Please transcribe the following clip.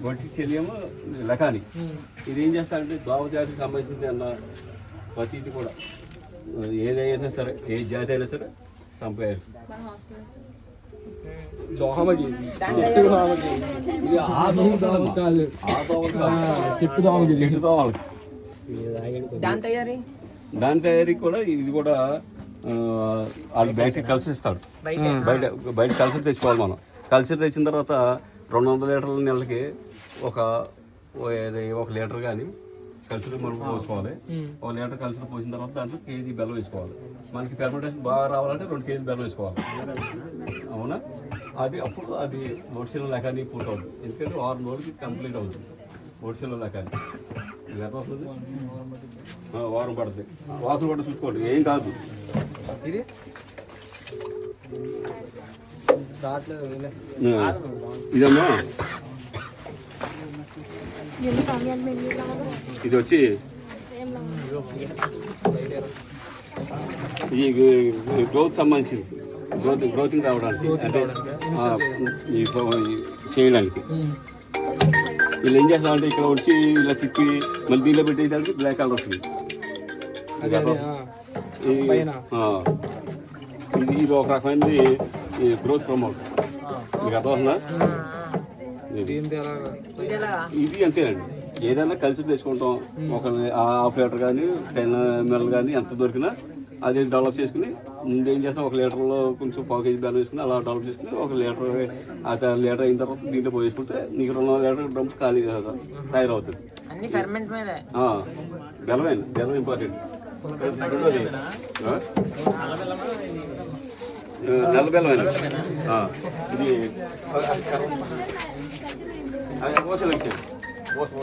గొట్టి చెల్లియేమో లకాని. ఇది ఏం చేస్తారంటే దోమ జాతికి సంబంధించింది అన్న ప్రతిది కూడా ఏదైనా సరే ఏ జాతి అయినా సరే చంపేయాలి. చెట్టు దోమలకి దాని తయారీ కూడా ఇది కూడా వాళ్ళు బయటకి కలిసిస్తారు. బయట కలిసి తెచ్చుకోవాలి. మనం కలిసి తెచ్చిన తర్వాత 200 లీటర్ల నీళ్ళకి ఒక లీటర్ కానీ కలిసి మనం పోసుకోవాలి. 1 లీటర్ కలిసి పోసిన తర్వాత దాంట్లో కేజీ బెల్లం వేసుకోవాలి. మనకి ఫెర్మెంటేషన్ బాగా రావాలంటే 2 కేజీ బెల్లం వేసుకోవాలి. అవునా? అది అప్పుడు అది ఒడిశలో లెక్కని పూర్తవుతుంది. ఎందుకంటే 6 రోజులకి కంప్లీట్ అవుతుంది ఒడిశలో లెక్కని. ఇది ఎంత వస్తుంది? వారం పడుతుంది. వాసన కూడా చూసుకోండి, ఏం కాదు. ఇదమ్మా ఇది వచ్చి ఈ గ్రోత్ సంబంధించింది. గ్రోతింగ్ రావడానికి అంటే చేయడానికి వీళ్ళు ఏం చేస్తారంటే ఇక్కడ వచ్చి ఇలా తిప్పి మళ్ళీ దీనిలో పెట్టేసరికి బ్లాక్ కలర్ వస్తుంది. ఇది ఒక రకమైనది గ్రోత్ ప్రమోట్. మీకు అర్థమవుతుందా? ఇది అంతేనండి. ఏదైనా కలిసి తెచ్చుకుంటాం. ఒక ½ లీటర్ కానీ 10 ml కానీ ఎంత దొరికినా అది డెవలప్ చేసుకుని ముందు ఏం చేస్తాం, 1 లీటర్లో కొంచెం 1/4 కేజీ బెల్లం వేసుకుని అలా డెవలప్ చేసుకుని 1 లీటర్ లీటర్ అయిన తర్వాత దీంట్లో పోసుకుంటే నీకు 200 లీటర్ డ్రమ్ ఖాళీ తయారవుతుంది. బెల్లం ఇంపార్టెంట్. నల్ల బెల్లం అయినా ఇది ఓసలు ఇచ్చేది. ఓసలు